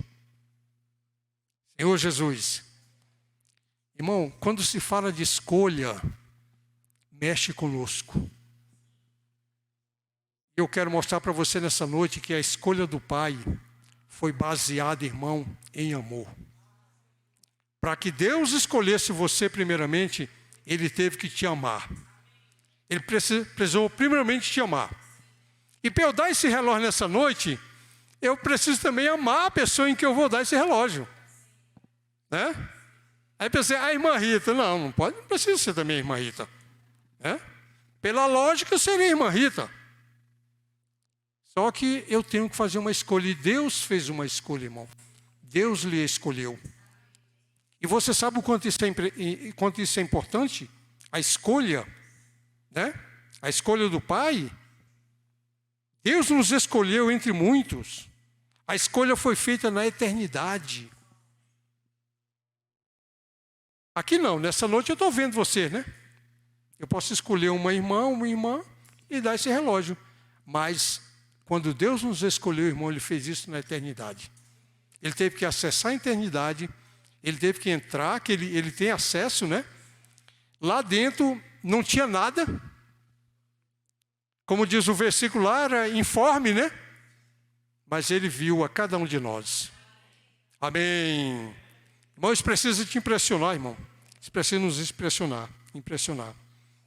Senhor Jesus. Irmão, quando se fala de escolha, mexe conosco. Eu quero mostrar para você nessa noite que a escolha do Pai foi baseada, irmão, em amor. Para que Deus escolhesse você primeiramente, Ele teve que te amar. Ele precisou primeiramente te amar. E para eu dar esse relógio nessa noite, eu preciso também amar a pessoa em que eu vou dar esse relógio. Né? Aí pensei, a irmã Rita. Não precisa ser também a irmã Rita. Né? Pela lógica, seria a irmã Rita. Só que eu tenho que fazer uma escolha. E Deus fez uma escolha, irmão. Deus lhe escolheu. E você sabe o quanto isso é importante? A escolha, né? A escolha do Pai. Deus nos escolheu entre muitos. A escolha foi feita na eternidade. Aqui não, nessa noite eu estou vendo você, né? Eu posso escolher uma irmã e dar esse relógio. Mas quando Deus nos escolheu, irmão, Ele fez isso na eternidade. Ele teve que acessar a eternidade. Ele teve que entrar, que ele tem acesso, né? Lá dentro não tinha nada. Como diz o versículo lá, era informe, né? Mas Ele viu a cada um de nós. Amém. Irmão, isso precisa te impressionar, irmão. Isso precisa nos impressionar.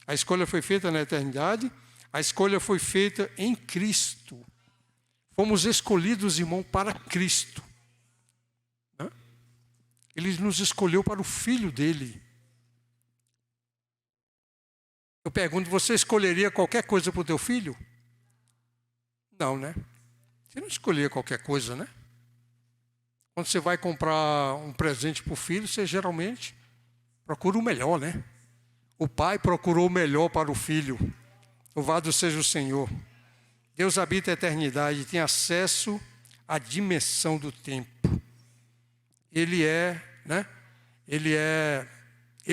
A escolha foi feita na eternidade. A escolha foi feita em Cristo. Fomos escolhidos, irmão, para Cristo. Ele nos escolheu para o Filho dele. Eu pergunto, você escolheria qualquer coisa para o teu filho? Não, né? Você não escolheria qualquer coisa, né? Quando você vai comprar um presente para o filho, você geralmente procura o melhor, né? O pai procurou o melhor para o filho. Louvado seja o Senhor. Deus habita a eternidade, tem acesso à dimensão do tempo. Ele né? Ele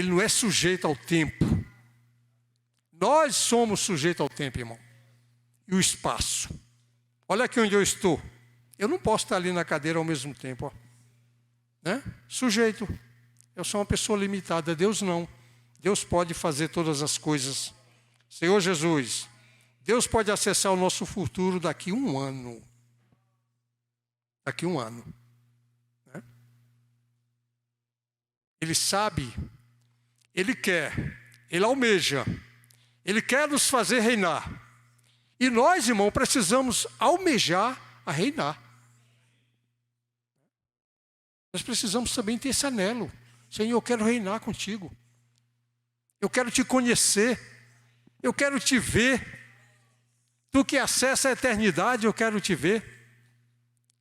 não é sujeito ao tempo. Nós somos sujeitos ao tempo, irmão. E o espaço. Olha aqui onde eu estou. Eu não posso estar ali na cadeira ao mesmo tempo. Ó. Né? Sujeito. Eu sou uma pessoa limitada. Deus não. Deus pode fazer todas as coisas. Senhor Jesus, Deus pode acessar o nosso futuro daqui a um ano. Daqui a um ano. Né? Ele sabe, Ele quer, Ele almeja, Ele quer nos fazer reinar. E nós, irmão, precisamos almejar a reinar. Nós precisamos também ter esse anelo. Senhor, eu quero reinar contigo. Eu quero te conhecer. Eu quero te ver. Tu que acessa a eternidade, eu quero te ver.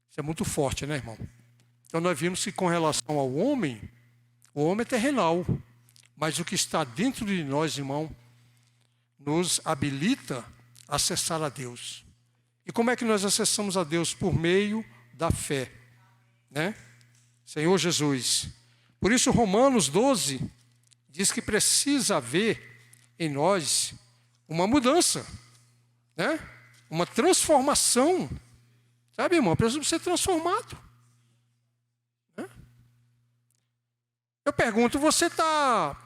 Isso é muito forte, né, irmão? Então nós vimos que com relação ao homem, o homem é terrenal. Mas o que está dentro de nós, irmão, nos habilita acessar a Deus. E como é que nós acessamos a Deus? Por meio da fé, né? Senhor Jesus. Por isso, Romanos 12 diz que precisa haver em nós uma mudança, né? Uma transformação. Sabe, irmão? Precisamos ser transformados. Né? Eu pergunto, você tá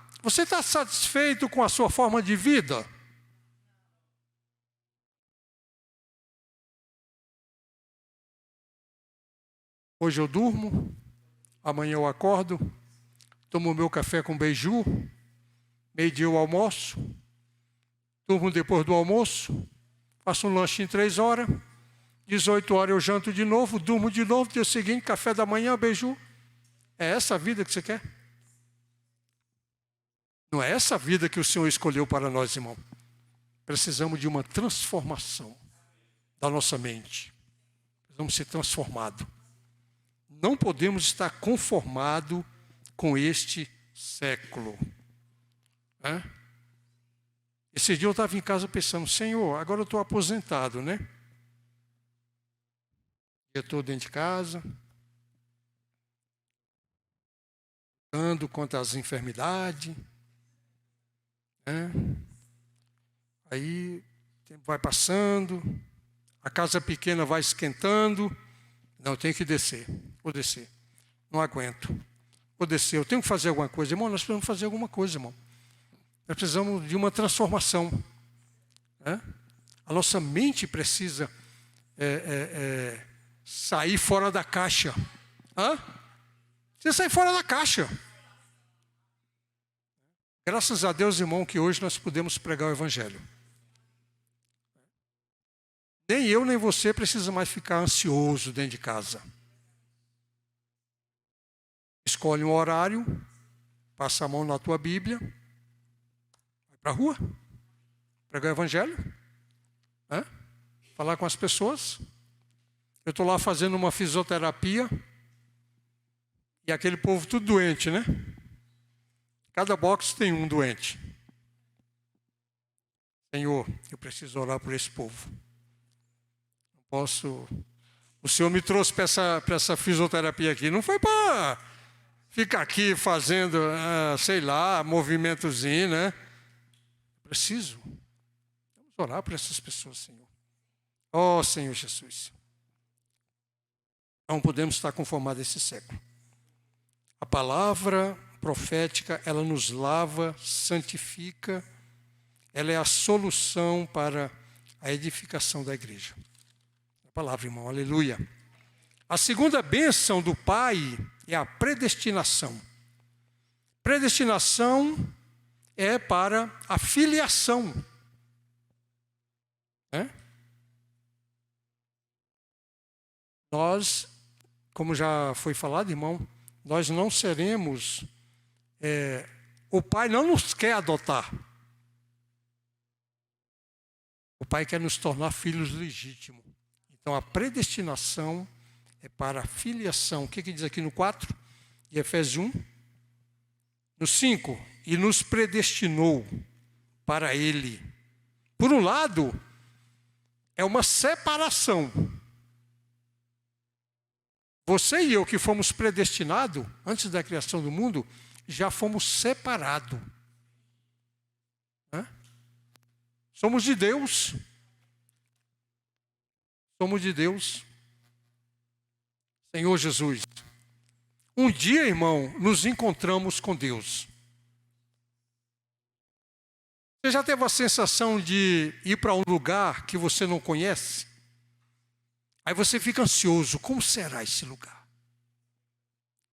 satisfeito com a sua forma de vida? Hoje eu durmo, amanhã eu acordo, tomo meu café com beiju, meio-dia eu almoço, durmo depois do almoço, faço um lanche em 3 horas, 18 horas eu janto de novo, durmo de novo, dia seguinte, café da manhã, beiju. É essa a vida que você quer? Não é essa a vida que o Senhor escolheu para nós, irmão. Precisamos de uma transformação da nossa mente. Precisamos ser transformados. Não podemos estar conformados com este século. Né? Esse dia eu estava em casa pensando, Senhor, agora eu estou aposentado, né? Eu estou dentro de casa, lutando contra as enfermidades. Né? Aí o tempo vai passando, a casa pequena vai esquentando. Não, eu tenho que descer. Vou descer. Não aguento. Vou descer. Eu tenho que fazer alguma coisa. Irmão, nós precisamos fazer alguma coisa, irmão. Nós precisamos de uma transformação. Né? A nossa mente precisa sair fora da caixa. Precisa sair fora da caixa. Graças a Deus, irmão, que hoje nós podemos pregar o Evangelho. Nem eu, nem você precisa mais ficar ansioso dentro de casa. Escolhe um horário, passa a mão na tua Bíblia, vai para a rua, pregar o Evangelho, né? Falar com as pessoas. Eu estou lá fazendo uma fisioterapia e aquele povo tudo doente, né? Cada box tem um doente. Senhor, eu preciso orar por esse povo. O Senhor me trouxe para essa fisioterapia aqui. Não foi para ficar aqui fazendo, sei lá, movimentozinho, né? Preciso. Vamos orar por essas pessoas, Senhor. Oh, Senhor Jesus. Não podemos estar conformados a esse século. A palavra profética, ela nos lava, santifica. Ela é a solução para a edificação da igreja. Palavra, irmão, aleluia. A segunda bênção do Pai é a predestinação. Predestinação é para a filiação. Nós, como já foi falado, irmão, nós não seremos, o Pai não nos quer adotar. O Pai quer nos tornar filhos legítimos. Então, a predestinação é para a filiação. O que diz aqui no 4 de Efésios 1? No 5, e nos predestinou para Ele. Por um lado, é uma separação. Você e eu que fomos predestinados, antes da criação do mundo, já fomos separados. Somos de Deus. Somos de Deus. Senhor Jesus. Um dia, irmão, nos encontramos com Deus. Você já teve a sensação de ir para um lugar que você não conhece? Aí você fica ansioso. Como será esse lugar?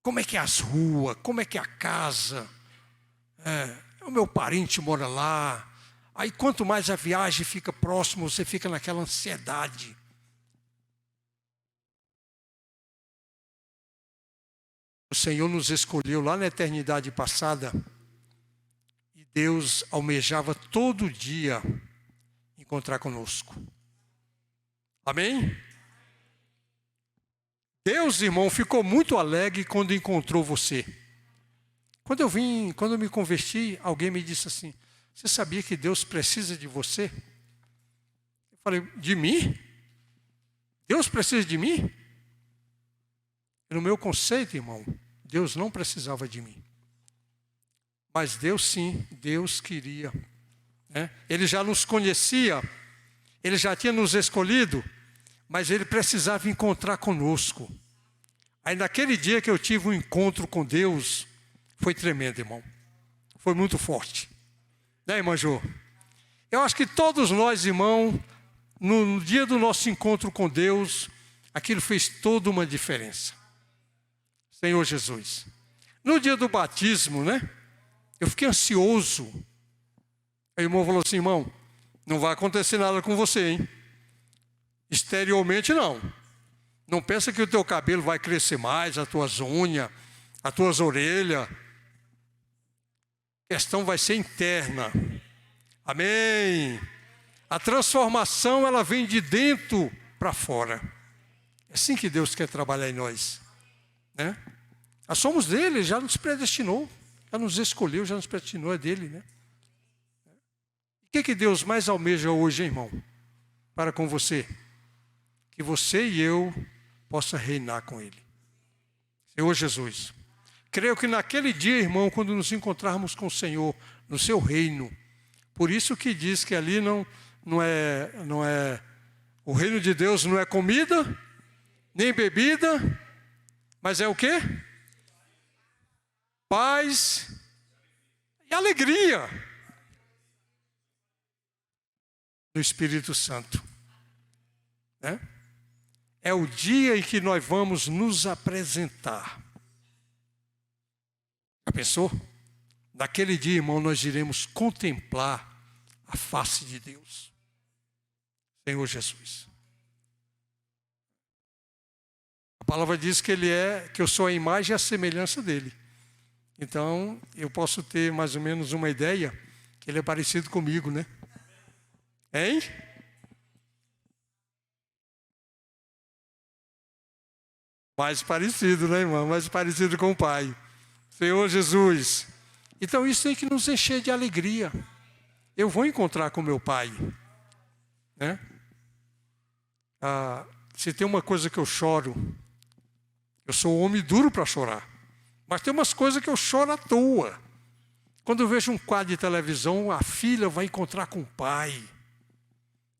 Como é que é as ruas? Como é que é a casa? O meu parente mora lá. Aí quanto mais a viagem fica próximo, você fica naquela ansiedade. O Senhor nos escolheu lá na eternidade passada e Deus almejava todo dia encontrar conosco. Amém? Deus, irmão, ficou muito alegre quando encontrou você. Quando eu me converti, alguém me disse assim: você sabia que Deus precisa de você? Falei, de mim? Deus precisa de mim? No meu conceito, irmão, Deus não precisava de mim. Mas Deus sim, Deus queria. Né? Ele já nos conhecia, Ele já tinha nos escolhido, mas Ele precisava encontrar conosco. Aí naquele dia que eu tive um encontro com Deus, foi tremendo, irmão. Foi muito forte. Né, irmã Jô? Eu acho que todos nós, irmão, no dia do nosso encontro com Deus, aquilo fez toda uma diferença. Senhor Jesus. No dia do batismo, né? Eu fiquei ansioso. Aí o irmão falou assim, irmão, não vai acontecer nada com você, hein? Exteriormente não. Não pensa que o teu cabelo vai crescer mais, as tuas unhas, as tuas orelhas. A questão vai ser interna. Amém. A transformação, ela vem de dentro para fora. É assim que Deus quer trabalhar em nós. Né? Nós somos dele, já nos predestinou. Já nos escolheu, já nos predestinou, é dele, né? O que Deus mais almeja hoje, hein, irmão? Para com você. Que você e eu possa reinar com Ele. Senhor Jesus. Creio que naquele dia, irmão, quando nos encontrarmos com o Senhor, no seu reino, por isso que diz que ali não é o reino de Deus não é comida, nem bebida, mas é o quê? Paz e alegria do Espírito Santo. Né? É o dia em que nós vamos nos apresentar. Já pensou? Naquele dia, irmão, nós iremos contemplar a face de Deus. Senhor Jesus. A palavra diz que que eu sou a imagem e a semelhança dele. Então, eu posso ter mais ou menos uma ideia que ele é parecido comigo, né? Hein? Mais parecido, né, irmão? Mais parecido com o Pai. Senhor Jesus. Então, isso tem que nos encher de alegria. Eu vou encontrar com meu Pai. Né? Se tem uma coisa que eu choro, eu sou um homem duro para chorar. Mas tem umas coisas que eu choro à toa. Quando eu vejo um quadro de televisão, a filha vai encontrar com o pai.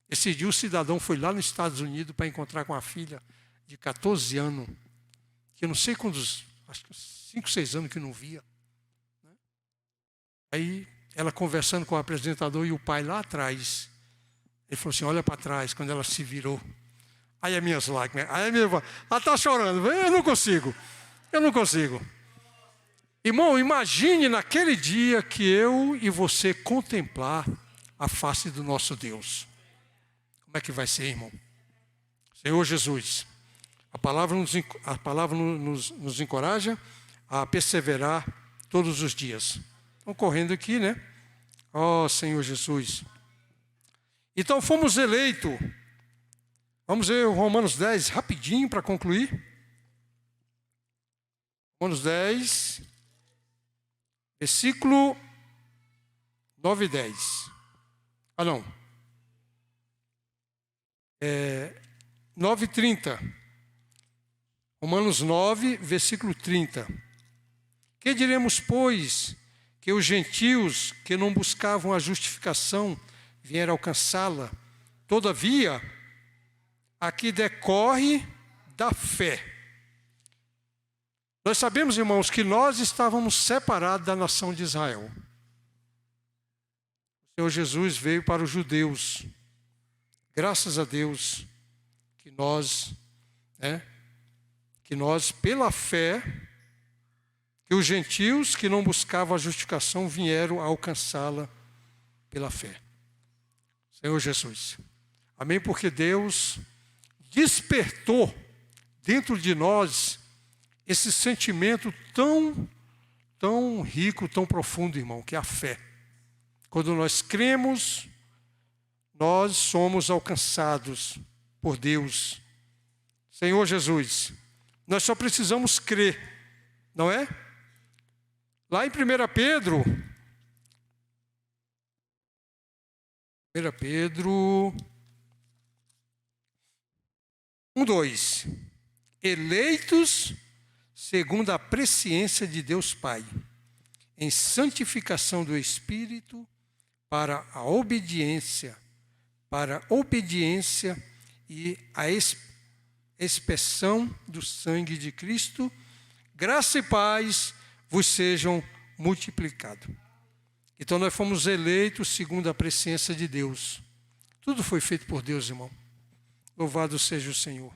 Esse dia o cidadão foi lá nos Estados Unidos para encontrar com a filha de 14 anos, que eu não sei quantos, acho que 5, 6 anos que não via. Aí ela conversando com o apresentador e o pai lá atrás. Ele falou assim, olha para trás, quando ela se virou. Aí as minhas lágrimas, ela está chorando, eu não consigo. Irmão, imagine naquele dia que eu e você contemplar a face do nosso Deus. Como é que vai ser, irmão? Senhor Jesus, a palavra nos encoraja a perseverar todos os dias. Estão correndo aqui, né? Ó Senhor Jesus. Então fomos eleitos. Vamos ver o Romanos 10 rapidinho para concluir. Romanos 10, versículo 9 e 10. 9 e 30. Romanos 9, versículo 30. Que diremos, pois, que os gentios que não buscavam a justificação vieram alcançá-la? Todavia, aqui decorre da fé. Nós sabemos, irmãos, que nós estávamos separados da nação de Israel. O Senhor Jesus veio para os judeus. Graças a Deus que nós, pela fé, que os gentios que não buscavam a justificação vieram a alcançá-la pela fé. Senhor Jesus. Amém? Porque Deus despertou dentro de nós esse sentimento tão rico, tão profundo, irmão, que é a fé. Quando nós cremos, nós somos alcançados por Deus. Senhor Jesus, nós só precisamos crer, não é? Lá em 1 Pedro, 2. Eleitos segundo a presciência de Deus Pai, em santificação do Espírito, para a obediência e a expiação do sangue de Cristo. Graça e paz vos sejam multiplicados. Então nós fomos eleitos segundo a presciência de Deus. Tudo foi feito por Deus, irmão. Louvado seja o Senhor.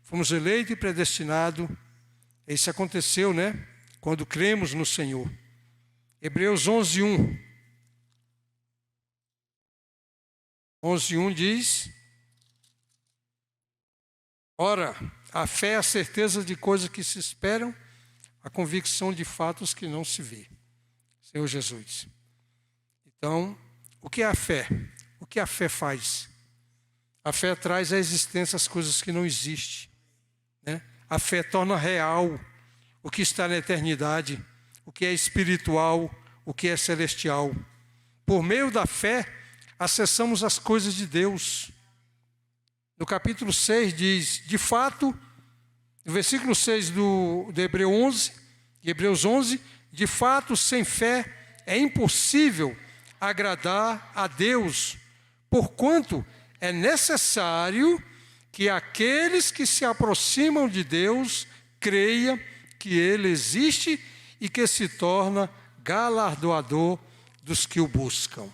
Fomos eleitos e predestinados. Isso aconteceu, quando cremos no Senhor. Hebreus 11:1. 11:1 diz: ora, a fé é a certeza de coisas que se esperam, a convicção de fatos que não se vê. Senhor Jesus. Então, o que é a fé? O que a fé faz? A fé traz à existência as coisas que não existem. A fé torna real o que está na eternidade, o que é espiritual, o que é celestial. Por meio da fé, acessamos as coisas de Deus. No capítulo 6 diz, de fato, no versículo 6 de Hebreus 11, de fato, sem fé é impossível agradar a Deus, porquanto é necessário que aqueles que se aproximam de Deus creiam que Ele existe e que se torna galardoador dos que o buscam.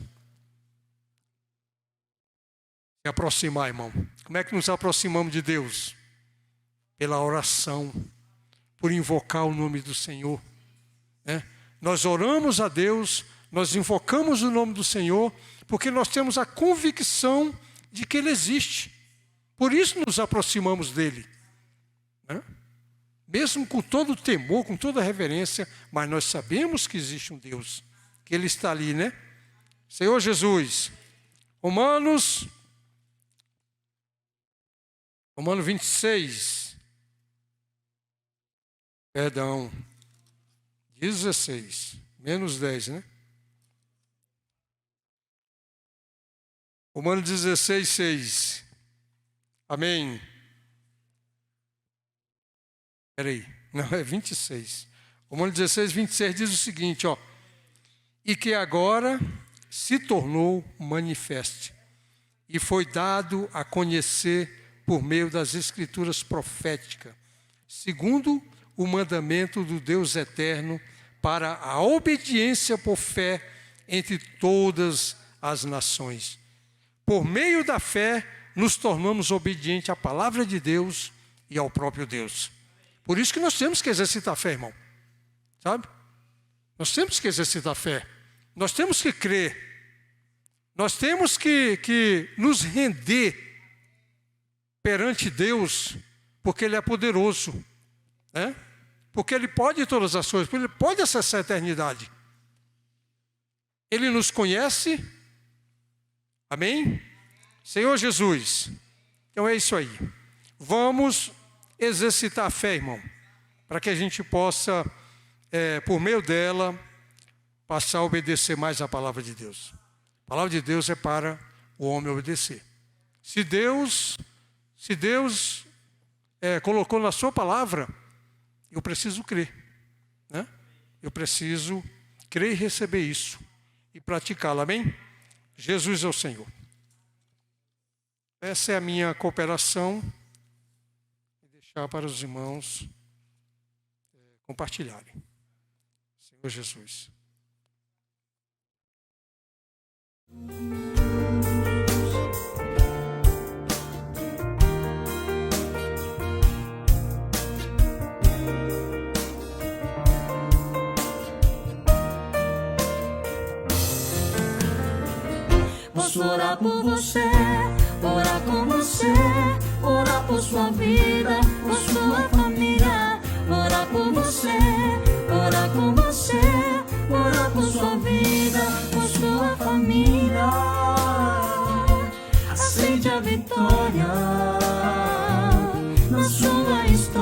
Se aproximar, irmão. Como é que nos aproximamos de Deus? Pela oração, por invocar o nome do Senhor. Nós oramos a Deus, nós invocamos o nome do Senhor, porque nós temos a convicção de que Ele existe. Por isso nos aproximamos dEle. Mesmo com todo o temor, com toda a reverência, mas nós sabemos que existe um Deus, que Ele está ali, Senhor Jesus. Romanos 26. Perdão. 16. Menos 10, Romanos 16, 6. Amém. Espera aí. Não, é 26. Romanos 16, 26 diz o seguinte, e que agora se tornou manifesto e foi dado a conhecer por meio das escrituras proféticas, segundo o mandamento do Deus eterno, para a obediência por fé entre todas as nações. Por meio da fé, nos tornamos obedientes à palavra de Deus e ao próprio Deus. Por isso que nós temos que exercitar a fé, irmão. Sabe? Nós temos que exercitar a fé. Nós temos que crer. Nós temos que nos render perante Deus, porque Ele é poderoso. Porque Ele pode todas as coisas, porque Ele pode acessar a eternidade. Ele nos conhece. Amém? Senhor Jesus. Então é isso aí. Vamos exercitar a fé, irmão, para que a gente possa, por meio dela, passar a obedecer mais a palavra de Deus. A palavra de Deus é para o homem obedecer. Se Deus colocou na sua palavra, eu preciso crer. Eu preciso crer e receber isso e praticá-lo. Amém? Jesus é o Senhor. Essa é a minha cooperação. E deixar para os irmãos compartilharem. Senhor Jesus. Posso orar por você, orar com você, orar por sua vida, por sua família, orar por você, orar com você, orar por sua vida, por sua família. Acende a vitória na sua história.